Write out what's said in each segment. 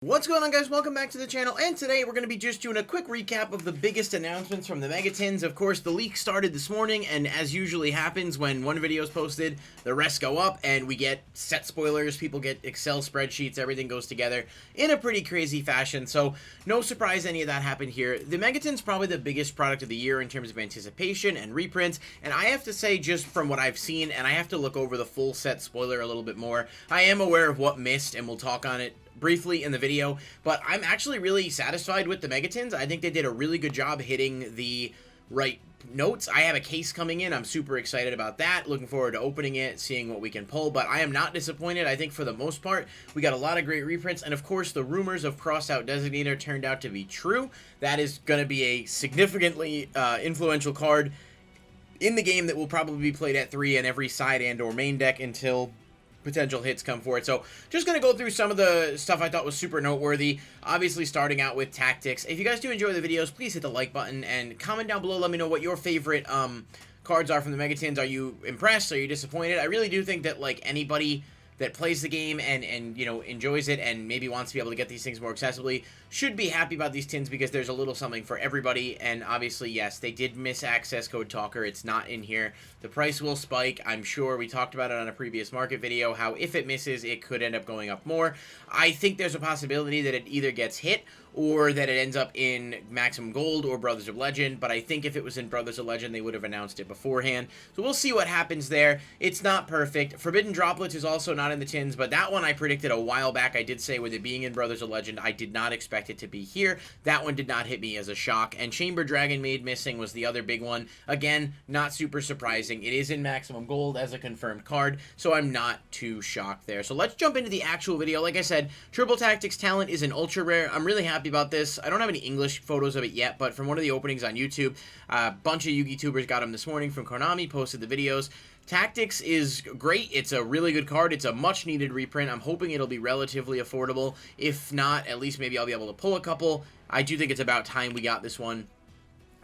What's going on, guys? Welcome back to the channel, and today we're going to be just doing a quick recap of the biggest announcements from the Megatins. Of course, the leak started this morning, and as usually happens when one video is posted, the rest go up, and we get set spoilers, people get Excel spreadsheets, everything goes together in a pretty crazy fashion, so no surprise any of that happened here. The Megatin's probably the biggest product of the year in terms of anticipation and reprints, and I have to say, just from what I've seen, and I have to look over the full set spoiler a little bit more, I am aware of what missed, and we'll talk on it briefly in the video, but I'm actually really satisfied with the Megatins. I think they did a really good job hitting the right notes. I have a case coming in. I'm super excited about that. Looking forward to opening it, seeing what we can pull, but I am not disappointed. I think for the most part, we got a lot of great reprints, and of course, the rumors of Crossout Designator turned out to be true. That is going to be a significantly influential card in the game that will probably be played at 3 in every side and or main deck until potential hits come for it. So just going to go through some of the stuff I thought was super noteworthy. Obviously starting out with tactics. If you guys do enjoy the videos, please hit the like button and comment down below. Let me know what your favorite cards are from the Megatins. Are you impressed? Are you disappointed? I really do think that like anybody that plays the game and you know, enjoys it and maybe wants to be able to get these things more accessibly should be happy about these tins, because there's a little something for everybody. And obviously, yes, they did miss access code Talker. It's not in here. The price will spike, I'm sure. We talked about it on a previous market video, how if it misses, it could end up going up more. I think there's a possibility that it either gets hit or that it ends up in Maximum Gold or Brothers of Legend, but I think if it was in Brothers of Legend, they would have announced it beforehand. So we'll see what happens there. It's not perfect. Forbidden Droplets is also not in the tins, but that one I predicted a while back. I did say with it being in Brothers of Legend, I did not expect it to be here. That one did not hit me as a shock. And Chamber Dragon Maid missing was the other big one. Again, not super surprising. It is in Maximum Gold as a confirmed card, so I'm not too shocked there. So let's jump into the actual video. Like I said, Triple Tactics Talent is an ultra rare. I'm really happy about this. I don't have any English photos of it yet, but from one of the openings on YouTube, a bunch of Yugi tubers got them this morning from Konami, posted the videos. Tactics is great. It's a really good card. It's a much needed reprint. I'm hoping it'll be relatively affordable. If not, at least maybe I'll be able to pull a couple. I do think it's about time we got this one.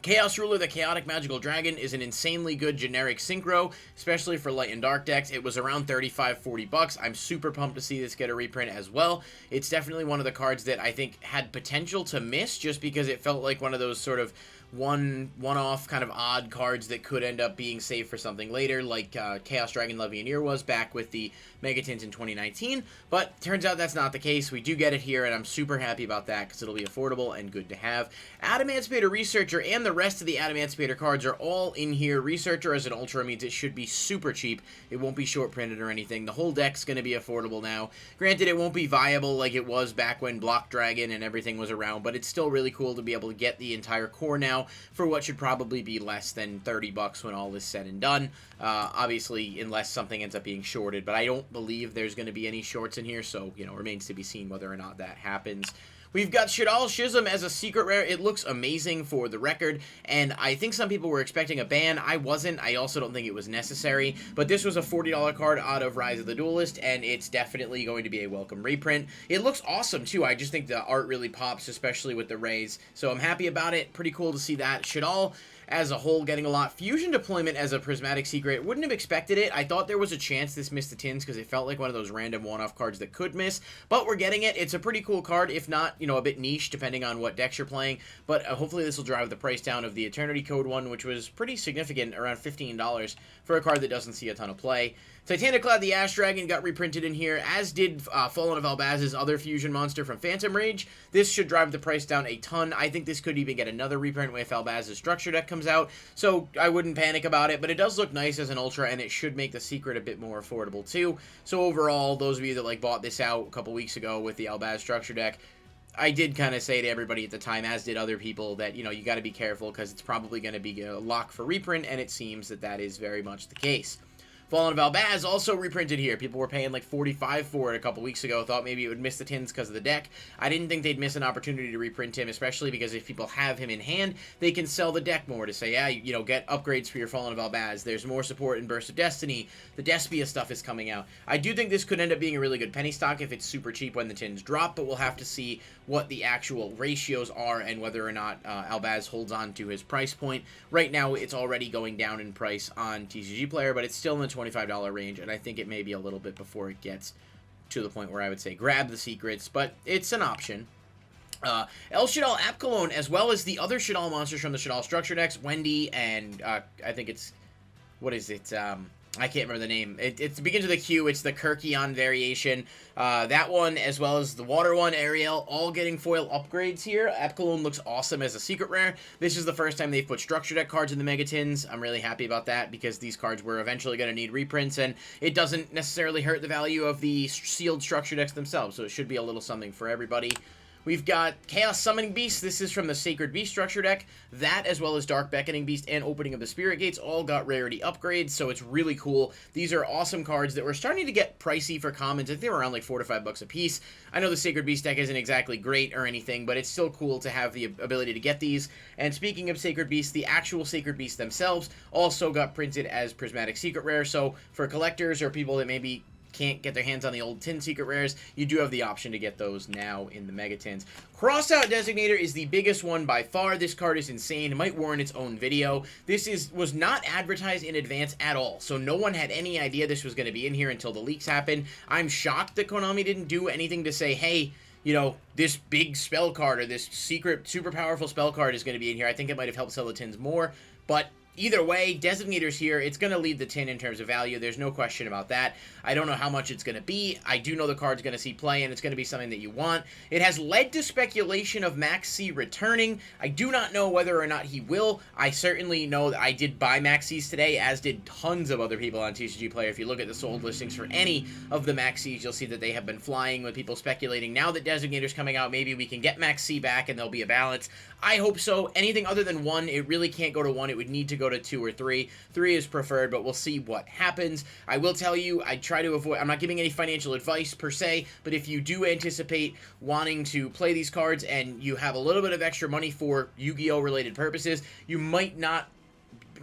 Chaos Ruler, the Chaotic Magical Dragon, is an insanely good generic synchro, especially for light and dark decks. It was around 35-40 bucks. I'm super pumped to see this get a reprint as well. It's definitely one of the cards that I think had potential to miss, just because it felt like one of those sort of one-off kind of odd cards that could end up being saved for something later, like Chaos Dragon Legionnaire was back with the Megatins in 2019, but turns out that's not the case. We do get it here, and I'm super happy about that because it'll be affordable and good to have. Adamancipator Researcher and the rest of the Adamancipator cards are all in here. Researcher as an Ultra means it should be super cheap. It won't be short printed or anything. The whole deck's going to be affordable now. Granted, it won't be viable like it was back when Block Dragon and everything was around, but it's still really cool to be able to get the entire core now for what should probably be less than 30 bucks when all is said and done. Obviously, unless something ends up being shorted, but I don't believe there's going to be any shorts in here, so, you know, remains to be seen whether or not that happens. We've got Shadal Shizm as a secret rare. It looks amazing for the record, and I think some people were expecting a ban. I wasn't. I also don't think it was necessary, but this was a $40 card out of Rise of the Duelist, and it's definitely going to be a welcome reprint. It looks awesome, too. I just think the art really pops, especially with the rays, so I'm happy about it. Pretty cool to see that. Shadal as a whole getting a lot. Fusion Deployment as a Prismatic Secret, wouldn't have expected it. I thought there was a chance this missed the tins because it felt like one of those random one-off cards that could miss, but we're getting it. It's a pretty cool card, if not, you know, a bit niche depending on what decks you're playing, but hopefully this will drive the price down of the Eternity Code one, which was pretty significant, around $15 for a card that doesn't see a ton of play. Titaniclad the Ash Dragon got reprinted in here, as did Fallen of Albaz's other fusion monster from Phantom Rage. This should drive the price down a ton. I think this could even get another reprint if Albaz's structure deck comes out, so I wouldn't panic about it, but it does look nice as an Ultra, and it should make the Secret a bit more affordable too. So overall, those of you that like bought this out a couple weeks ago with the Albaz structure deck, I did kind of say to everybody at the time, as did other people, that, you know, you got to be careful because it's probably going to be a lock for reprint, and it seems that that is very much the case. Fallen of Albaz also reprinted here. People were paying like $45 for it a couple weeks ago. Thought maybe it would miss the tins because of the deck. I didn't think they'd miss an opportunity to reprint him, especially because if people have him in hand, they can sell the deck more to say, yeah, you know, get upgrades for your Fallen of Albaz. There's more support in Burst of Destiny. The Despia stuff is coming out. I do think this could end up being a really good penny stock if it's super cheap when the tins drop, but we'll have to see what the actual ratios are and whether or not Albaz holds on to his price point. Right now, it's already going down in price on TCG Player, but it's still in the $25 range, and I think it may be a little bit before it gets to the point where I would say grab the secrets, but it's an option. El Shaddoll Apkallone, as well as the other Shaddoll monsters from the Shaddoll Structure decks, Wendy, and I think it's, what is it, I can't remember the name. It begins with a Q. It's the Kirkion variation. That one, as well as the water one, Ariel, all getting foil upgrades here. Apkallone looks awesome as a secret rare. This is the first time they've put structure deck cards in the Megatins. I'm really happy about that because these cards were eventually going to need reprints, and it doesn't necessarily hurt the value of the sealed structure decks themselves, so it should be a little something for everybody. We've got Chaos Summoning Beast. This is from the Sacred Beast structure deck. That, as well as Dark Beckoning Beast and Opening of the Spirit Gates, all got rarity upgrades, so it's really cool. These are awesome cards that were starting to get pricey for commons. I think they were around like $4 to $5 a piece. I know the Sacred Beast deck isn't exactly great or anything, but it's still cool to have the ability to get these. And speaking of Sacred Beasts, the actual Sacred Beasts themselves also got printed as Prismatic Secret Rare, so for collectors or people that maybe can't get their hands on the old tin secret rares, you do have the option to get those now in the Megatins. Crossout Designator is the biggest one by far. This card is insane. It might warrant its own video. This was not advertised in advance at all, so no one had any idea this was going to be in here until the leaks happened. I'm shocked that Konami didn't do anything to say, hey, you know, this big spell card or this secret, super powerful spell card is going to be in here. I think it might have helped sell the tins more, but either way, Designator's here. It's going to lead the tin in terms of value. There's no question about that. I don't know how much it's going to be. I do know the card's going to see play, and it's going to be something that you want. It has led to speculation of Max C returning. I do not know whether or not he will. I certainly know that I did buy Max C's today, as did tons of other people on TCG Player. If you look at the sold listings for any of the Max C's, you'll see that they have been flying with people speculating. Now that Designator's coming out, maybe we can get Max C back and there'll be a balance. I hope so. Anything other than 1, it really can't go to 1. It would need to go to 2 or 3. 3 is preferred, but we'll see what happens. I will tell you, I try to avoid, I'm not giving any financial advice per se, but if you do anticipate wanting to play these cards and you have a little bit of extra money for Yu-Gi-Oh! Related purposes, you might not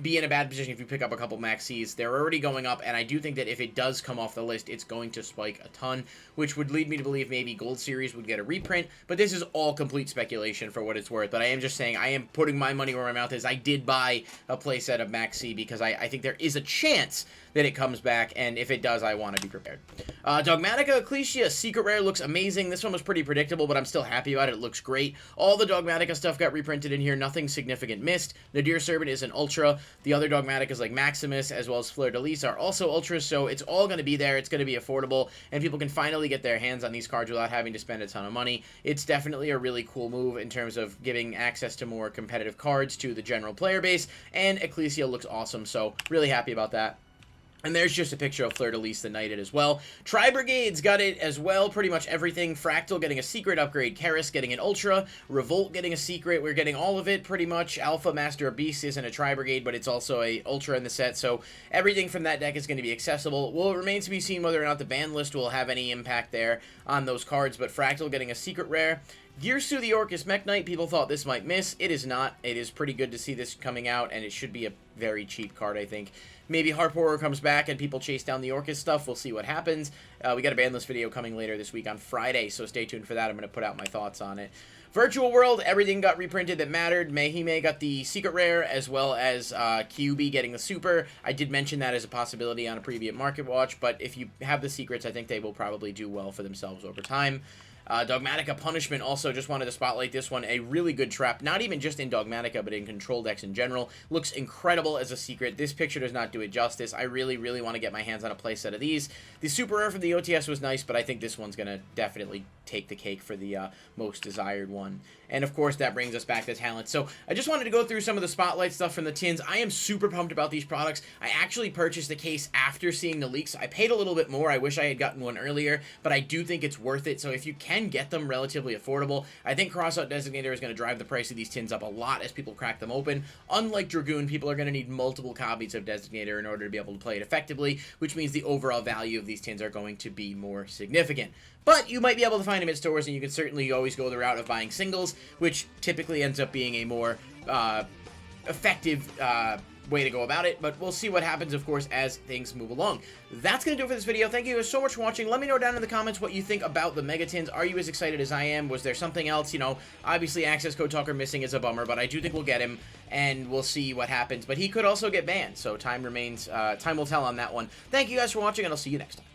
be in a bad position if you pick up a couple Max C's. They're already going up, and I do think that if it does come off the list, it's going to spike a ton, which would lead me to believe maybe Gold Series would get a reprint, but this is all complete speculation for what it's worth. But I am just saying, I am putting my money where my mouth is. I did buy a playset of Max C because I think there is a chance that it comes back, and if it does, I want to be prepared. Dogmatica Ecclesia Secret Rare looks amazing. This one was pretty predictable, but I'm still happy about it. It looks great. All the Dogmatica stuff got reprinted in here. Nothing significant missed. Nadir Servant is an Ultra. The other Dogmaticas like Maximus as well as Fleur de Lis are also Ultras, so it's all going to be there. It's going to be affordable, and people can finally get their hands on these cards without having to spend a ton of money. It's definitely a really cool move in terms of giving access to more competitive cards to the general player base, and Ecclesia looks awesome, so really happy about that. And there's just a picture of Fleur de Lis the Knighted as well. Tri-Brigades got it as well, pretty much everything. Fractal getting a secret upgrade. Karis getting an Ultra. Revolt getting a secret. We're getting all of it, pretty much. Alpha Master of Beasts isn't a Tri-Brigade, but it's also a Ultra in the set, so everything from that deck is going to be accessible. Well, it remains to be seen whether or not the ban list will have any impact there on those cards, but Fractal getting a secret rare. Gearsu the Orcus Mech Knight, people thought this might miss. It is not. It is pretty good to see this coming out, and it should be a very cheap card, I think. Maybe Harp Horror comes back and people chase down the Orcus stuff. We'll see what happens. We got a ban list video coming later this week on Friday, so stay tuned for that. I'm going to put out my thoughts on it. Virtual World, everything got reprinted that mattered. Mehime got the Secret Rare, as well as Kyuubi getting the Super. I did mention that as a possibility on a previous Market Watch, but if you have the secrets, I think they will probably do well for themselves over time. Dogmatica Punishment, also just wanted to spotlight this one. A really good trap, not even just in Dogmatica, but in control decks in general. Looks incredible as a secret. This picture does not do it justice. I really, really want to get my hands on a playset of these. The Super Rare from the OTS was nice, but I think this one's going to definitely take the cake for the most desired one. And of course, that brings us back to talent. So I just wanted to go through some of the spotlight stuff from the tins. I am super pumped about these products. I actually purchased the case after seeing the leaks. I paid a little bit more. I wish I had gotten one earlier, but I do think it's worth it. So if you can get them relatively affordable, I think Crossout Designator is going to drive the price of these tins up a lot as people crack them open. Unlike Dragoon, people are going to need multiple copies of Designator in order to be able to play it effectively, which means the overall value of these tins are going to be more significant. But you might be able to find them at stores, and you can certainly always go the route of buying singles, which typically ends up being a more effective way to go about it, but we'll see what happens, of course, as things move along. That's going to do it for this video. Thank you guys so much for watching. Let me know down in the comments what you think about the Megatins. Are you as excited as I am? Was there something else? You know, obviously Access Code Talker missing is a bummer, but I do think we'll get him, and we'll see what happens. But he could also get banned, so time will tell on that one. Thank you guys for watching, and I'll see you next time.